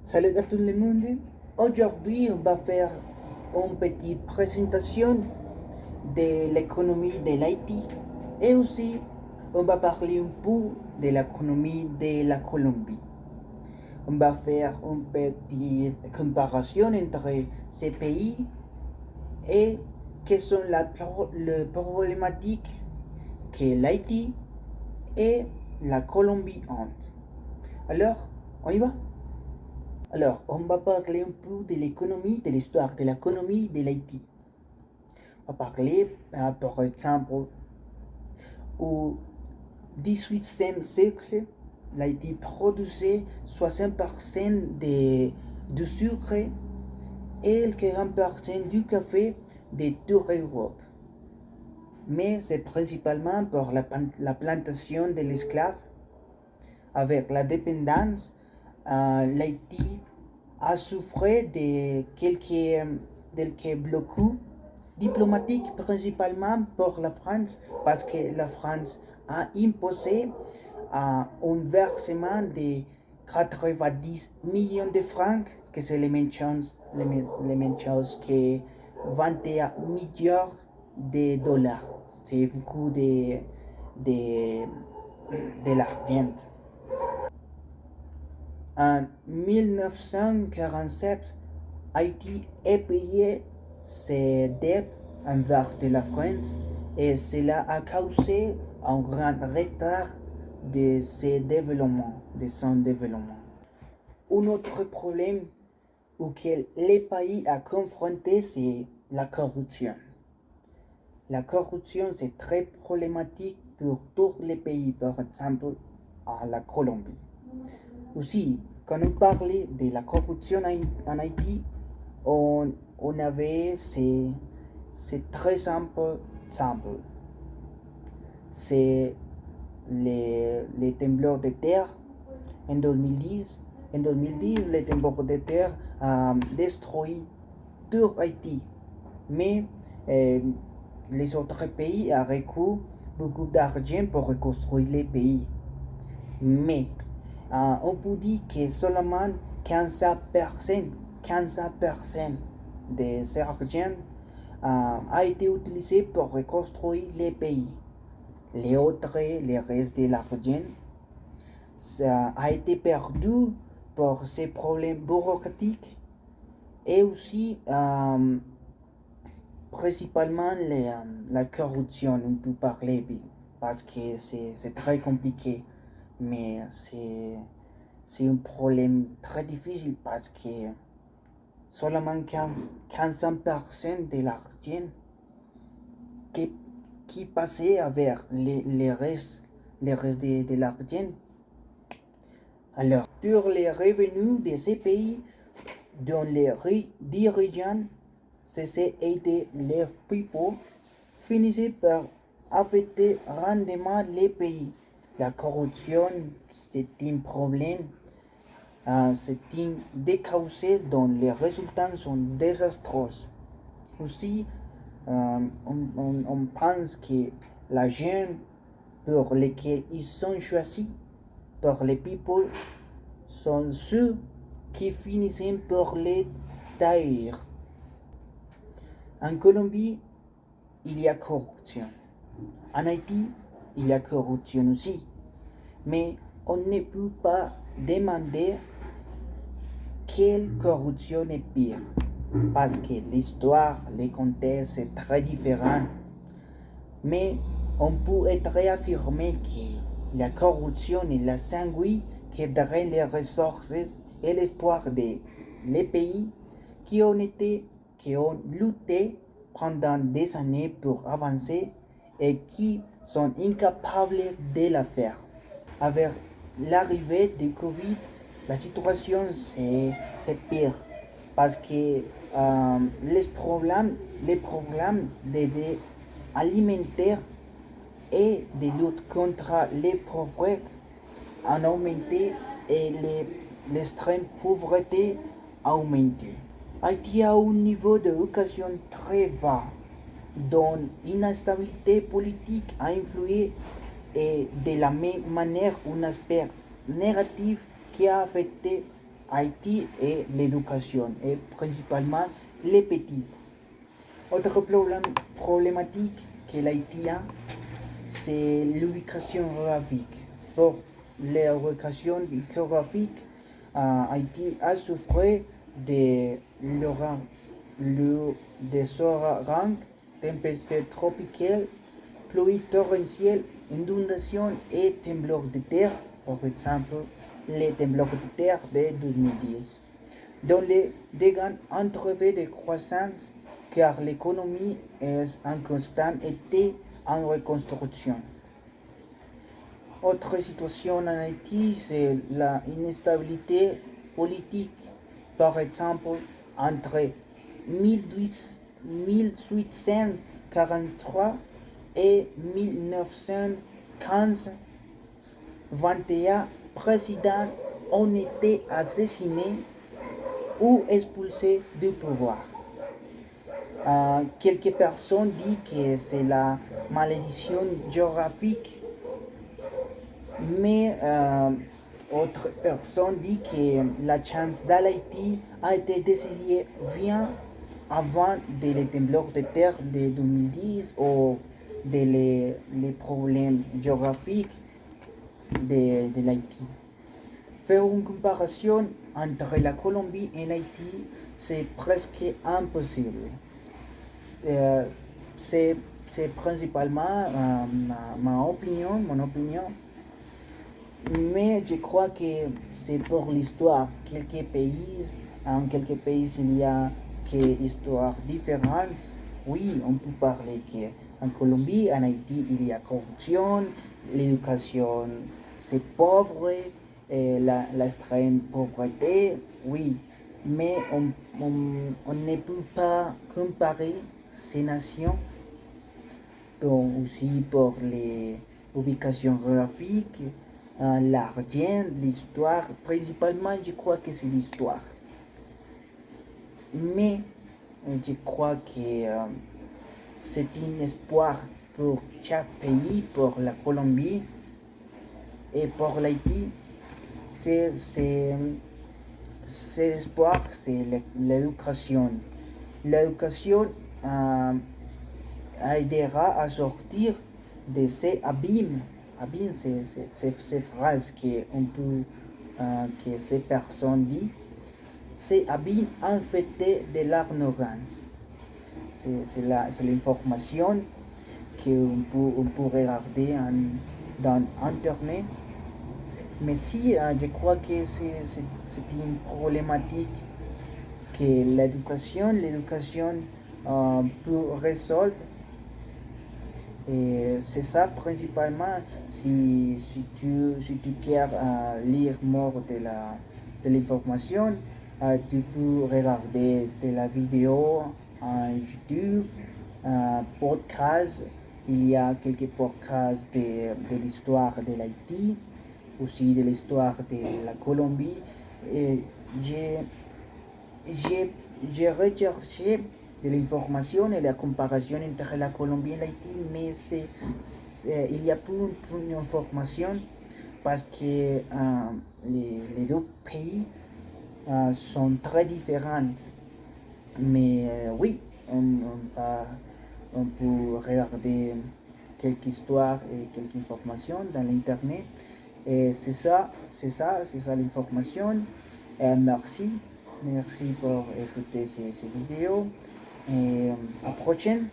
Salut à tout le monde. Aujourd'hui, on va faire une petite présentation de l'économie de l'Haïti et aussi on va parler un peu de l'économie de la Colombie. On va faire une petite comparaison entre ces pays et quelles sont les problématiques que l'Haïti et la Colombie ont. Alors, on y va? Alors, on va parler un peu de l'économie, de l'histoire de l'économie de l'Haïti. On va parler, par exemple, au XVIIIe siècle, l'Haïti produisait 60% du sucre et 40% du café de toute l'Europe. Mais c'est principalement pour la plantation de l'esclave. Avec la dépendance, l'Haïti a souffert de quelques blocs diplomatiques, principalement pour la France, parce que la France a imposé un versement de 90 millions de francs, que c'est les mêmes choses que 21 milliards de dollars. C'est beaucoup de, de l'argent. En 1947, Haïti a payé ses dettes envers de la France et cela a causé un grand retard de son développement. Un autre problème auquel le pays a confronté, c'est la corruption. La corruption, c'est très problématique pour tous les pays, par exemple à la Colombie. Aussi, quand on parlait de la corruption en Haïti, on avait c'est très simple. C'est les tremblements de terre en 2010. En 2010, les tremblements de terre ont détruit tout Haïti. Mais les autres pays ont recours beaucoup d'argent pour reconstruire les pays. Mais on peut dire que seulement 15% de cet argent a été utilisé pour reconstruire les pays. Le reste de l'argent a été perdu pour ces problèmes bureaucratiques et aussi principalement la corruption, on peut parler, parce que c'est très compliqué, mais c'est un problème très difficile parce que seulement 15% de l'argent qui passait avec les restes de l'argent. Alors, sur les revenus de ces pays, dont les dirigeants cessaient d'aider les peuples, finissaient par affecter rendement les pays. La corruption, c'est un problème, c'est une des causes dont les résultats sont désastreux. Aussi, on pense que la jeune pour lesquels ils sont choisis par les people sont ceux qui finissent par les taire. En Colombie, il y a corruption. En Haïti, il y a corruption aussi. Mais on ne peut pas demander quelle corruption est pire. Parce que l'histoire, les contextes, c'est très différent. Mais on peut être affirmé que la corruption est la sanguine qui draine les ressources et l'espoir des pays qui ont lutté pendant des années pour avancer et qui sont incapables de la faire. Avec l'arrivée du Covid, la situation c'est pire parce que les problèmes d'aide alimentaire et de lutte contre les pauvretés ont augmenté et l'extrême pauvreté a augmenté. Haïti a un niveau d'éducation très bas, dont l'instabilité politique a influé et de la même manière un aspect négatif qui a affecté Haïti et l'éducation, et principalement les petits. Autre problématique que l'Haïti a, c'est l'ubication géographique. Pour l'éducation géographique, Haïti a souffert de des ouragans, tempêtes tropicales, pluies torrentielles, inondations et tremblements de terre, par exemple les tremblements de terre de 2010, dont les dégâts entrevaient de croissance car l'économie est en constante été en reconstruction. Autre situation en Haïti, c'est l'instabilité politique. Par exemple, entre 1843 et 1915, 21 présidents ont été assassinés ou expulsés du pouvoir. Quelques personnes disent que c'est la malédiction géographique, mais autre personne dit que la chance d'Haïti a été décidée bien avant les tremblements de terre de 2010 ou les problèmes géographiques de l'Haïti. Faire une comparaison entre la Colombie et l'Haïti, c'est presque impossible. C'est principalement mon opinion. Mais je crois que c'est pour l'histoire. En quelques pays, il y a des histoires différentes. Oui, on peut parler qu'en Colombie, en Haïti, il y a corruption, l'éducation, c'est pauvre, et l'extrême pauvreté, oui. Mais on ne peut pas comparer ces nations, aussi pour les ubications géographiques, l'argent, l'histoire. Principalement, je crois que c'est l'histoire. Mais je crois que c'est un espoir pour chaque pays, pour la Colombie et pour l'Haïti. Cet espoir, c'est l'éducation. L'éducation aidera à sortir de ces abîmes. Abîmes, c'est ces phrases que ces personnes disent. Ces abîmes infectés de l'ignorance. C'est l'information qu'on peut regarder dans Internet. Mais si je crois que c'est une problématique que l'éducation peut résoudre. Et c'est ça principalement, si tu veux lire more de l'information, tu peux regarder de la vidéo en YouTube, podcast. Il y a quelques podcasts de l'histoire de l'Haïti, aussi de l'histoire de la Colombie. Et j'ai recherché de l'information et la comparaison entre la Colombie et l'Haïti, mais il y a peu d'informations parce que les deux pays sont très différents. Mais oui, on peut regarder quelques histoires et quelques informations dans l'internet. Et c'est ça l'information. Merci pour écouter ces vidéos. Et à la prochaine.